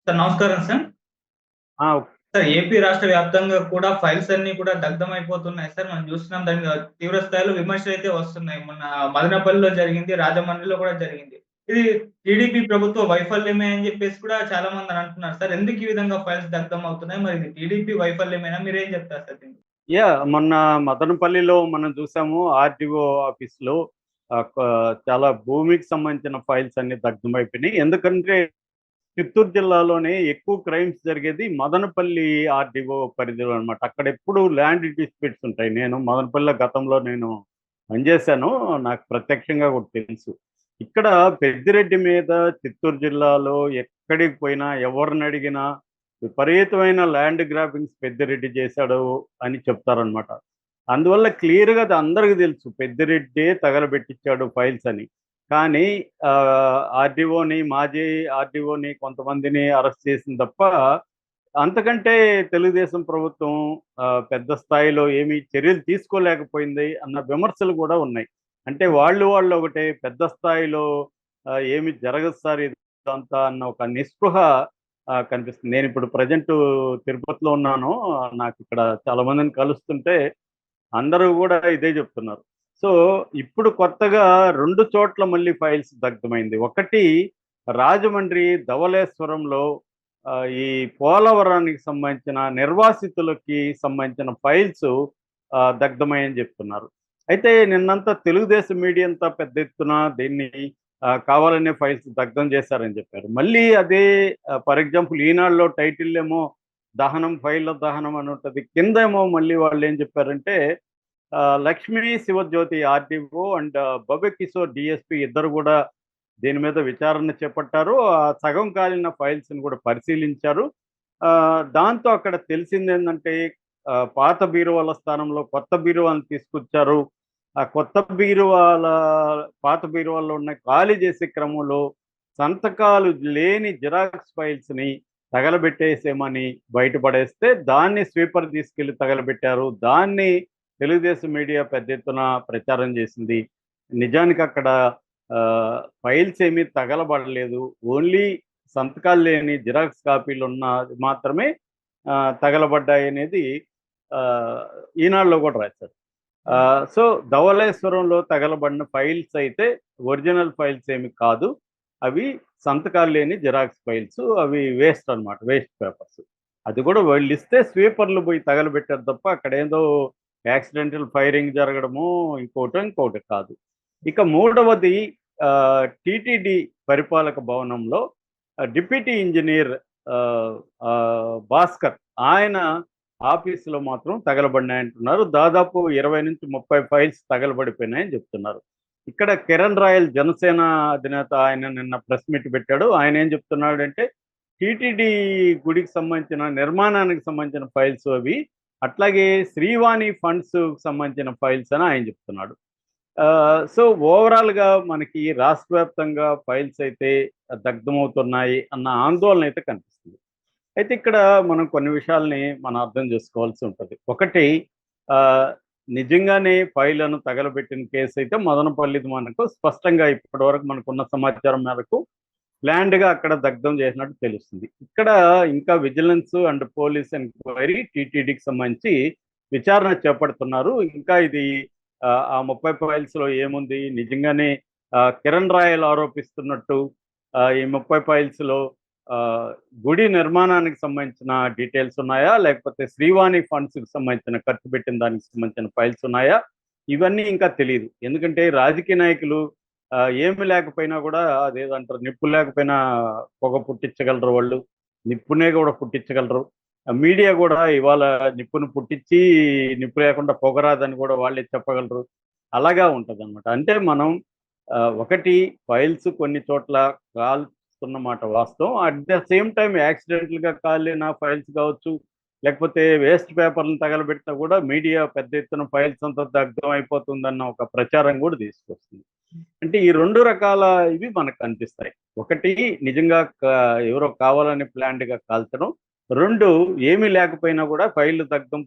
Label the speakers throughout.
Speaker 1: Sir నమస్కారం sir.
Speaker 2: ఆ!
Speaker 1: Sir AP రాష్ట్ర వ్యాప్తంగా కూడా ఫైల్స్ అన్నీ కూడా దగ్ధమైపోతున్నాయి సార్. మనం చూస్తున్నాం దాని మీద తీవ్ర స్థాయిలో విమర్శలైతే వస్తున్నాయి. మొన్న మదనపల్లిలో జరిగింది, రాజమండ్రిలో కూడా జరిగింది. ఇది టీడీపీ ప్రభుత్వ వైఫల్యమే అని చెప్పేసి కూడా చాలా మంది అంటున్నారు సార్. ఎందుకు ఈ విధంగా ఫైల్స్ దగ్ధం అవుతున్నాయి? మరి ఇది టీడీపీ వైఫల్యమేనా? మీరేం చెప్తారు సార్ దీనికి?
Speaker 2: మొన్న మదనపల్లిలో మనం చూసాము ఆర్‌టీఓ ఆఫీస్‌లో చాలా భూమికి సంబంధించిన ఫైల్స్ అన్నీ దగ్ధమైపోయినాయి. ఎందుకంటే చిత్తూరు జిల్లాలోనే ఎక్కువ క్రైమ్స్ జరిగేది మదనపల్లి ఆర్‌టీఓ పరిధిలో అనమాట. అక్కడ ఎప్పుడు ల్యాండ్ డిస్ప్యూట్స్ ఉంటాయి. నేను మదనపల్లిలో గతంలో పనిచేశాను. నాకు ప్రత్యక్షంగా కూడా తెలుసు. ఇక్కడ పెద్దిరెడ్డి మీద చిత్తూరు జిల్లాలో ఎక్కడికి పోయినా ఎవరిని అడిగినా విపరీతమైన ల్యాండ్ గ్రాబింగ్స్ పెద్దిరెడ్డి చేశాడు అని చెప్తారనమాట. అందువల్ల క్లియర్‌గా అది అందరికి తెలుసు. పెద్దిరెడ్డే తగలబెట్టించాడు ఫైల్స్ అని. కానీ ఆర్‌డీఓని, మాజీ ఆర్‌డీఓని కొంతమందిని అరెస్ట్ చేసింది తప్ప, అంతకంటే తెలుగుదేశం ప్రభుత్వం పెద్ద స్థాయిలో ఏమీ చర్యలు తీసుకోలేకపోయింది అన్న విమర్శలు కూడా ఉన్నాయి. అంటే వాళ్ళు ఒకటే పెద్ద స్థాయిలో ఏమి జరగదు సార్ ఇదంతా అన్న ఒక నిస్పృహ కనిపిస్తుంది. నేనిప్పుడు ప్రెజెంటు తిరుపతిలో ఉన్నాను. నాకిక్కడ చాలా మందిని కలుస్తుంటే అందరూ గూడా ఇదే జెప్తున్నారు. సో, ఇప్పుడు కొత్తగా 2 చోట్ల మళ్ళీ ఫైల్స్ దగ్ధమైంది. ఒకటి రాజమండ్రి ధవళేశ్వరంలో ఈ పోలవరానికి సంబంధించిన నిర్వాసితులకి సంబంధించిన ఫైల్స్ దగ్ధమయ్యాయని జెప్తున్నారు. అయితే నిన్నంతా తెలుగుదేశం మీడియా అంతా పెద్ద ఎత్తున దీన్ని కావాలనే ఫైల్స్ దగ్ధం చేశారని చెప్పారు. మళ్ళీ అదే ఫర్ ఎగ్జాంపుల్ ఈనాడులో టైటిల్ ఏమో దహనం, ఫైళ్ళ దహనం అని ఉంటది. కిందేమో మళ్ళీ వాళ్ళేం చెప్పారంటే లక్ష్మీ శివజ్యోతి ఆర్‌డీఓ అండ్ బొబె కిషోర్ డీఎస్పీ ఇద్దరు గూడా దీని మీద విచారణ చేపట్టారు. సగం కాలిన ఫైల్స్‌ని కూడా పరిశీలించారు. దాంతో అక్కడ తెలిసిందేందంటే పాత బీరువాల స్థానంలో కొత్త బీరువాలను తీసుకొచ్చారు. ఆ కొత్త బీరువాల పాత బీరువాల్లో ఉన్న ఖాళీ చేసే క్రమంలో సంతకాలు లేని జిరాక్స్ ఫైల్స్‌ని తగలబెట్టేసేమని బయటపడేస్తే, దాన్ని స్వీపర్ తీసుకెళ్ళి తగలబెట్టారు. దాన్ని తెలుగుదేశం మీడియా పెద్ద ఎత్తున ప్రచారం చేసింది. నిజానికి అక్కడ ఫైల్స్ ఏమీ తగలబడలేదు. ఓన్లీ సంతకాలు లేని జిరాక్స్ కాపీలున్నది మాత్రమే తగలబడ్డాయనేది ఈనాడులో కూడా రాశారు. సో, ధవళేశ్వరంలో తగలబడిన ఫైల్స్ అయితే ఒరిజినల్ ఫైల్స్ ఏమి కాదు. అవి సంతకాలు లేని జిరాక్స్ ఫైల్స్. అవి వేస్ట్ అనమాట. Waste papers. అది కూడా వీళ్ళిస్తే స్వీపర్లు పోయి తగలబెట్టారు తప్ప అక్కడేదో యాక్సిడెంటల్ ఫైరింగ్ జరగడము ఇంకోటి కాదు. ఇక మూడవది టీటీడీ పరిపాలక భవనంలో డిప్యూటీ ఇంజినీర్ భాస్కర్ ఆయన ఆఫీసులో మాత్రం తగలబడినాయంటున్నారు. దాదాపు 20-30 ఫైల్స్ తగలబడిపోయినాయని చెప్తున్నారు. ఇక్కడ కిరణ్ రాయల్ జనసేన అధినేత ఆయన నిన్న ప్రెస్ మీట్ పెట్టాడు. ఆయన ఏం చెప్తున్నాడంటే టీటీడీ గుడికి సంబంధించిన నిర్మాణానికి సంబంధించిన ఫైల్స్ అవి, అట్లాగే శ్రీవాణి ఫండ్స్ సంబంధించిన ఫైల్స్ అని ఆయన చెప్తున్నాడు. సో, ఓవరాల్‌గా మనకి రాష్ట్ర వ్యాప్తంగా ఫైల్స్ అయితే దగ్ధమవుతున్నాయి అన్న ఆందోళన అయితే కనిపిస్తుంది. అయితే ఇక్కడ మనం కొన్ని విషయాల్ని మనం అర్థం చేసుకోవాల్సి ఉంటది. ఒకటి ఆహ్, నిజంగానే ఫైళ్ళను తగలబెట్టిన కేసు అయితే మదనపల్లిది మనకు స్పష్టంగా ఇప్పటివరకు మనకున్న సమాచారం మేరకు ప్లాన్డ్‌గా అక్కడ దగ్ధం చేసినట్టు తెలుస్తుంది. ఇక్కడ ఇంకా విజిలెన్స్ అండ్ పోలీస్ ఎంక్వైరీ టీటీడీకి సంబంధించి విచారణ చేపడుతున్నారు. ఇంకా ఇది ఆ 30 ఫైల్స్‌లో ఏముంది? నిజంగానే కిరణ్ రాయల్ ఆరోపిస్తున్నట్టు ఈ 30 ఫైల్స్‌లో ఆహ్, గుడి నిర్మాణానికి సంబంధించిన డీటెయిల్స్ ఉన్నాయా? లేకపోతే శ్రీవాణి ఫండ్స్‌కి సంబంధించిన ఖర్చు పెట్టిన దానికి సంబంధించిన ఫైల్స్ ఉన్నాయా? ఇవన్నీ ఇంకా తెలీదు. ఎందుకంటే రాజకీయ నాయకులు ఏమి లేకపోయినా కూడా అదేదంటారు నిప్పు లేకపోయినా పొగ పుట్టించగలరు వాళ్ళు. నిప్పునే కూడా పుట్టించగలరు. మీడియా కూడా ఇవాళ నిప్పును పుట్టించి నిప్పు లేకుండా పొగ రాదని కూడా వాళ్ళే చెప్పగలరు. అలాగా ఉంటదనమాట. అంటే మనం ఒకటి ఫైల్స్ కొన్ని చోట్ల కాలుతున్నమాట వాస్తవం. అట్ ద సేమ్ టైమ్ యాక్సిడెంటల్‌గా కాలిన ఫైల్స్ కావచ్చు, లేకపోతే వేస్ట్ పేపర్‌లను తగలబెట్టినా కూడా మీడియా పెద్ద ఎత్తున ఫైల్స్ అంతా దగ్ధం అయిపోతుందన్న ఒక ప్రచారం కూడా తీసుకొస్తుంది. అంటే ఈ 2 రకాల ఇవి మనకు కనిపిస్తాయి. ఒకటి నిజంగా ఎవరో కావాలని ప్లాన్డ్‌గా కాల్చడం. 2 ఏమీ లేకపోయినా కూడా ఫైల్‌లు దగ్ధం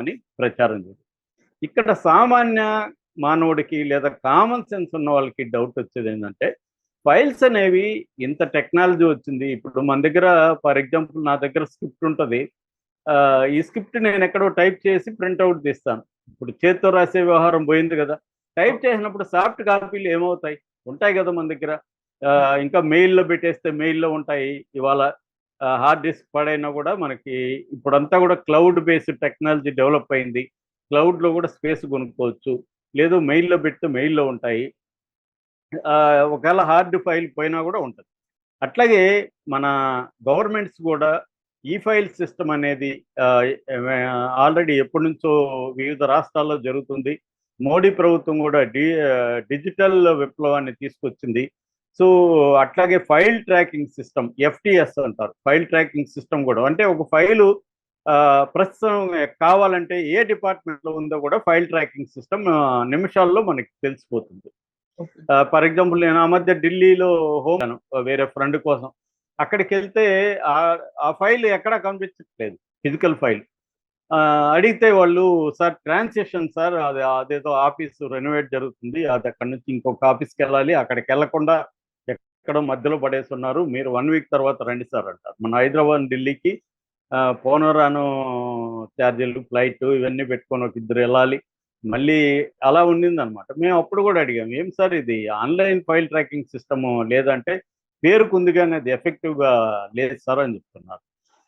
Speaker 2: అని ప్రచారం చేయడం. ఇక్కడ సామాన్య మానవుడికి లేదా కామన్ సెన్స్ ఉన్న వాళ్ళకి డౌట్ వచ్చేదేంటంటే, ఫైల్స్ అనేవి ఇంత టెక్నాలజీ వచ్చింది. ఇప్పుడు మన దగ్గర ఫర్ ఎగ్జాంపుల్ నా దగ్గర స్క్రిప్ట్ ఉంటుంది. ఈ స్క్రిప్ట్ నేను ఎక్కడో టైప్ చేసి ప్రింట్అవుట్ తీస్తాను. ఇప్పుడు చేత్తో రాసే వ్యవహారం పోయింది కదా. టైప్ చేసినప్పుడు సాఫ్ట్ కాపీలు ఏమవుతాయి? ఉంటాయి కదా మన దగ్గర. ఇంకా మెయిల్లో పెట్టేస్తే మెయిల్లో ఉంటాయి. ఇవాళ హార్డ్ డిస్క్ పడైనా కూడా మనకి ఇప్పుడంతా కూడా క్లౌడ్ బేస్డ్ టెక్నాలజీ డెవలప్ అయింది. క్లౌడ్లో కూడా స్పేస్ కొనుక్కోవచ్చు. లేదు మెయిల్లో పెడితే మెయిల్లో ఉంటాయి. ఒకవేళ హార్డ్ ఫైల్ పోయినా కూడా ఉంటుంది. అట్లాగే మన గవర్నమెంట్స్ కూడా ఈ ఫైల్ సిస్టమ్ అనేది ఆల్రెడీ ఎప్పటి నుంచో వివిధ రాష్ట్రాల్లో జరుగుతుంది. మోడీ ప్రభుత్వం కూడా డిజిటల్ విప్లవాన్ని తీసుకొచ్చింది. సో అట్లాగే ఫైల్ ట్రాకింగ్ సిస్టమ్, ఎఫ్టిఎస్ అంటారు. ఫైల్ ట్రాకింగ్ సిస్టమ్ కూడా అంటే ఒక ఫైలు ప్రస్తుతం కావాలంటే ఏ డిపార్ట్మెంట్లో ఉందో కూడా ఫైల్ ట్రాకింగ్ సిస్టమ్ నిమిషాల్లో మనకి తెలిసిపోతుంది. ఫర్ ఎగ్జాంపుల్ నేను ఆ మధ్య ఢిల్లీలో హోమ్ వేరే ఫ్రెండ్ కోసం. అక్కడికి వెళ్తే ఆ ఫైల్ ఎక్కడా కనిపించట్లేదు, ఫిజికల్ ఫైల్. అడిగితే వాళ్ళు సార్ ట్రాన్సాక్షన్ సార్ అదేదో ఆఫీస్ రెనోవేట్ జరుగుతుంది, అది అక్కడి నుంచి ఇంకొక ఆఫీస్కి వెళ్ళాలి, అక్కడికి వెళ్లకుండా ఎక్కడో మధ్యలో పడేస్తున్నారు, మీరు 1 వీక్ తర్వాత రండి సార్ అంటారు. మన హైదరాబాద్ ఢిల్లీకి పోను రాను ఛార్జీలు, ఫ్లైట్ ఇవన్నీ పెట్టుకొని ఒక ఇద్దరు వెళ్ళాలి. మళ్ళీ అలా ఉండిందనమాట. మేము అప్పుడు కూడా అడిగాం, ఏం సార్ ఇది ఆన్లైన్ ఫైల్ ట్రాకింగ్ సిస్టము లేదంటే పేరుకుంది కానీ అది ఎఫెక్టివ్గా లేదు సార్ అని చెప్తున్నారు.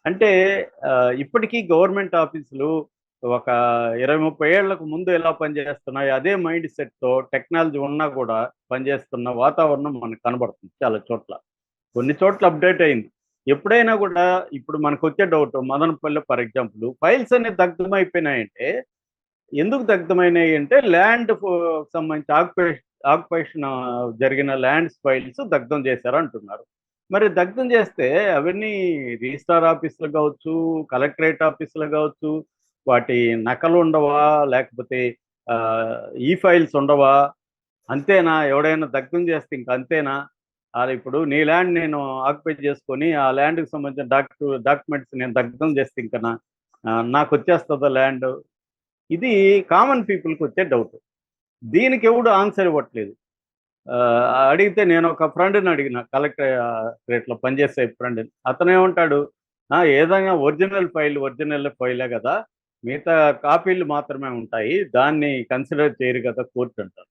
Speaker 2: అంటే ఇప్పటికీ గవర్నమెంట్ ఆఫీసులు ఒక 20-30 ఏళ్లకు ముందు ఎలా పనిచేస్తున్నాయి అదే మైండ్ సెట్తో టెక్నాలజీ ఉన్నా కూడా పనిచేస్తున్న వాతావరణం మనకు కనబడుతుంది చాలా చోట్ల. కొన్ని చోట్ల అప్డేట్ అయింది. ఎప్పుడైనా కూడా ఇప్పుడు మనకు వచ్చే doubt, Madanapalle for example files అనేవి దగ్ధమైపోయినాయంటే ఎందుకు దగ్ధమైనాయి అంటే ల్యాండ్ సంబంధించి ఆక్యుపేషన్ జరిగిన ల్యాండ్స్ ఫైల్స్ దగ్ధం చేశారు అంటున్నారు. మరి దగ్ధం చేస్తే అవన్నీ రిజిస్ట్రార్ ఆఫీసులు కావచ్చు, కలెక్టరేట్ ఆఫీసులు కావచ్చు, వాటి నకలు ఉండవా, లేకపోతే ఈ ఫైల్స్ ఉండవా? అంతేనా? ఎవడైనా దగ్ధం చేస్తే ఇంక అంతేనా? ఇప్పుడు నీ ల్యాండ్ నేను ఆక్యుపై చేసుకొని ఆ ల్యాండ్కి సంబంధించిన డాక్యుమెంట్స్ నేను దగ్ధం చేస్తే ఇంకా నాకు వచ్చేస్తుందా ల్యాండ్? ఇది కామన్ పీపుల్కి వచ్చే డౌట్. దీనికి ఎవడు ఆన్సర్ ఇవ్వట్లేదు. అడిగితే నేను ఒక ఫ్రెండ్ని అడిగిన, కలెక్టరేట్లో పనిచేసే ఫ్రెండ్ని. అతను ఏమంటాడు, ఏదైనా ఒరిజినల్ ఫైలే కదా, మిగతా కాపీలు మాత్రమే ఉంటాయి, దాన్ని కన్సిడర్ చేయరు కదా కోర్టు అంటారు.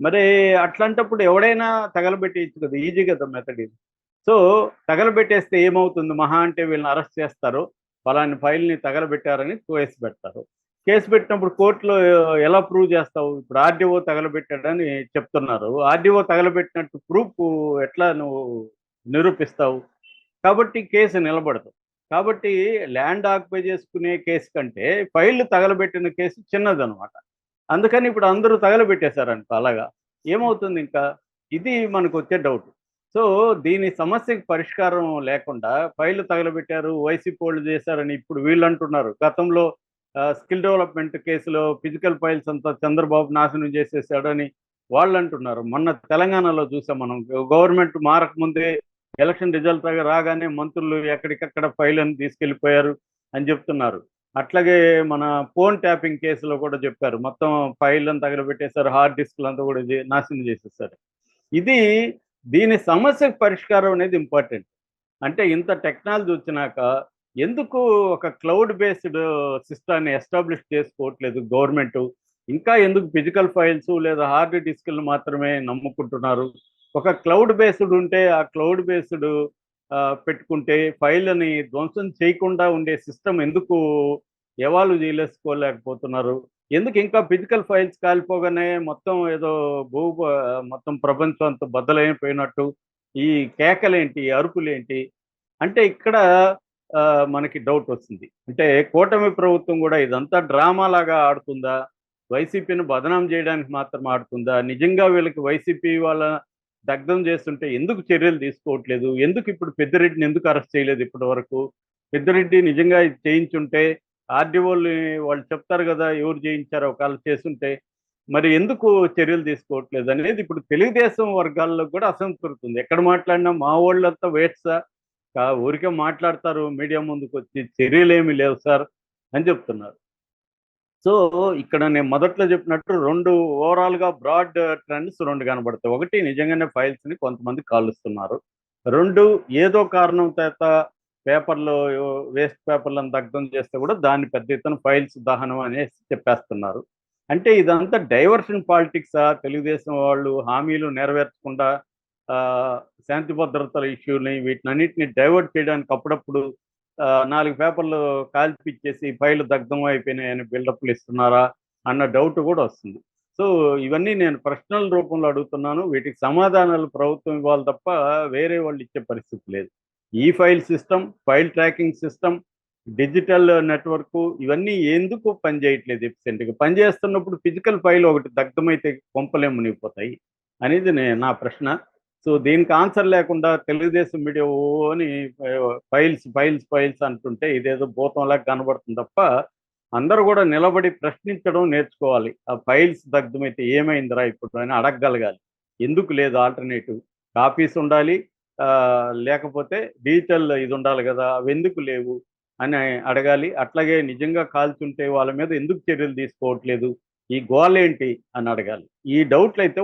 Speaker 2: మరి అట్లాంటప్పుడు ఎవడైనా తగలబెట్టేయచ్చు కదా, ఈజీ కదా మెథడ్ ఇది. సో తగలబెట్టేస్తే ఏమవుతుంది? మహా అంటే వీళ్ళని అరెస్ట్ చేస్తారు, ఫలాని ఫైల్ని తగలబెట్టారని కేసు పెడతారు. కేసు పెట్టినప్పుడు కోర్టులో ఎలా ప్రూవ్ చేస్తావు? ఇప్పుడు ఆర్డీఓ తగలబెట్టాడని చెప్తున్నారు, ఆర్డీఓ తగలబెట్టినట్టు ప్రూఫ్ ఎట్లా నువ్వు నిరూపిస్తావు? కాబట్టి కేసు నిలబడదు. కాబట్టి ల్యాండ్ ఆక్యుపై చేసుకునే కేసు కంటే ఫైళ్ళు తగలబెట్టిన కేసు చిన్నదనమాట. అందుకని ఇప్పుడు అందరూ తగలబెట్టేశారనుకో, అలాగా ఏమవుతుంది ఇంకా? ఇది మనకు వచ్చే డౌట్. సో దీని సమస్యకి పరిష్కారం లేకుండా ఫైళ్ళు తగలబెట్టారు, వైసీపీ వాళ్ళు చేశారని ఇప్పుడు వీళ్ళు అంటున్నారు. గతంలో స్కిల్ డెవలప్మెంట్ కేసులో ఫిజికల్ ఫైల్స్ అంతా చంద్రబాబు నాశనం చేసేసాడని వాళ్ళు అంటున్నారు. మొన్న తెలంగాణలో చూసాం మనం, గవర్నమెంట్ మారకముందే ఎలక్షన్ రిజల్ట్ రాగానే మంత్రులు ఎక్కడికక్కడ ఫైల్ అని తీసుకెళ్ళిపోయారు అని చెప్తున్నారు. అట్లాగే మన ఫోన్ ట్యాపింగ్ కేసులో కూడా చెప్పారు, మొత్తం ఫైల్ అంతా తగలబెట్టేశారు, హార్డ్ డిస్క్లు అంతా కూడా నాశనం చేసేసారు. ఇది దీని సమస్యకు పరిష్కారం అనేది ఇంపార్టెంట్. అంటే ఇంత టెక్నాలజీ వచ్చినాక ఎందుకు ఒక క్లౌడ్ బేస్డ్ సిస్టాన్ని ఎస్టాబ్లిష్ చేసుకోవట్లేదు గవర్నమెంట్? ఇంకా ఎందుకు ఫిజికల్ ఫైల్స్ లేదా హార్డ్ డిస్క్లు మాత్రమే నమ్ముకుంటున్నారు? ఒక క్లౌడ్ బేస్డ్ ఉంటే ఆ క్లౌడ్ బేస్డ్ పెట్టుకుంటే ఫైళ్ళని ధ్వంసం చేయకుండా ఉండే సిస్టమ్ ఎందుకు ఎవాల్వ్ చేయలేసుకోలేకపోతున్నారు? ఎందుకు ఇంకా ఫిజికల్ ఫైల్స్ కాలిపోగానే మొత్తం ఏదో మొత్తం ప్రపంచం అంతా బద్దలైపోయినట్టు ఈ కేకలేంటి, అరుపులేంటి? అంటే ఇక్కడ మనకి డౌట్ వస్తుంది. అంటే కూటమి ప్రభుత్వం కూడా ఇదంతా డ్రామా లాగా ఆడుతుందా? వైసీపీని బదనాం చేయడానికి మాత్రం ఆడుతుందా? నిజంగా వీళ్ళకి వైసీపీ వాళ్ళ దగ్ధం చేస్తుంటే ఎందుకు చర్యలు తీసుకోవట్లేదు? ఎందుకు ఇప్పుడు పెద్దిరెడ్డిని ఎందుకు అరెస్ట్ చేయలేదు ఇప్పటి వరకు? పెద్దిరెడ్డి నిజంగా ఇది చేయించుంటే ఆర్డీఓలు వాళ్ళు చెప్తారు కదా ఎవరు చేయించారో, ఒకవేళ చేస్తుంటే మరి ఎందుకు చర్యలు తీసుకోవట్లేదు అనేది ఇప్పుడు తెలుగుదేశం వర్గాల్లో కూడా అసంతృప్తి ఉంది. ఎక్కడ మాట్లాడినా మా వాళ్ళంతా వేట్సా, ఊరికే మాట్లాడతారు, మీడియా ముందుకు వచ్చి చర్యలు ఏమీ లేవు సార్ అని చెప్తున్నారు. సో ఇక్కడ నేను మొదట్లో చెప్పినట్టు రెండు ఓవరాల్గా బ్రాడ్ ట్రెండ్స్ రెండు కనబడతాయి. ఒకటి నిజంగానే ఫైల్స్ని కొంతమంది కాలుస్తున్నారు. రెండు ఏదో కారణం చేత పేపర్లో వేస్ట్ పేపర్లను దగ్ధం చేస్తే కూడా దాన్ని పెద్ద ఎత్తున ఫైల్స్ దహనం అనేసి చెప్పేస్తున్నారు. అంటే ఇదంతా డైవర్షన్ పాలిటిక్సా? తెలుగుదేశం వాళ్ళు హామీలు నెరవేర్చకుండా ఆ, శాంతి భద్రతల ఇష్యూని వీటినన్నిటిని డైవర్ట్ చేయడానికి అప్పుడప్పుడు 4 పేపర్లు కాల్చిపిచ్చేసి ఫైల్ దగ్ధం అయిపోయినాయని బిల్డప్లు ఇస్తున్నారా అన్న డౌట్ కూడా వస్తుంది. సో ఇవన్నీ నేను ప్రశ్నల రూపంలో అడుగుతున్నాను. వీటికి సమాధానాలు ప్రభుత్వం ఇవ్వాలి తప్ప వేరే వాళ్ళు ఇచ్చే పరిస్థితి లేదు. ఈ file system, file tracking system, digital network ఇవన్నీ ఎందుకు పనిచేయట్లేదు ఎఫిషియెంట్గా? పనిచేస్తున్నప్పుడు ఫిజికల్ ఫైల్ ఒకటి దగ్ధమైతే కొంపలే మునిగిపోతాయి అనేది నా ప్రశ్న. సో దీనికి ఆన్సర్ లేకుండా తెలుగుదేశం మీడియా ఓ అని ఫైల్స్ ఫైల్స్ ఫైల్స్ అంటుంటే ఇదేదో భూతంలా కనబడుతుంది తప్ప అందరూ కూడా నిలబడి ప్రశ్నించడం నేర్చుకోవాలి. ఆ ఫైల్స్ దగ్ధమైతే ఏమైందిరా ఇప్పుడు అని అడగగలగాలి. ఎందుకు లేదు ఆల్టర్నేటివ్? కాపీస్ ఉండాలి, ఆ, లేకపోతే డిజిటల్ ఇది ఉండాలి కదా, అవి ఎందుకు లేవు అని అడగాలి. అట్లాగే నిజంగా కాల్చుంటే వాళ్ళ మీద ఎందుకు చర్యలు తీసుకోవట్లేదు, ఈ గోల్ ఏంటి అని అడగాలి. ఈ డౌట్లు అయితే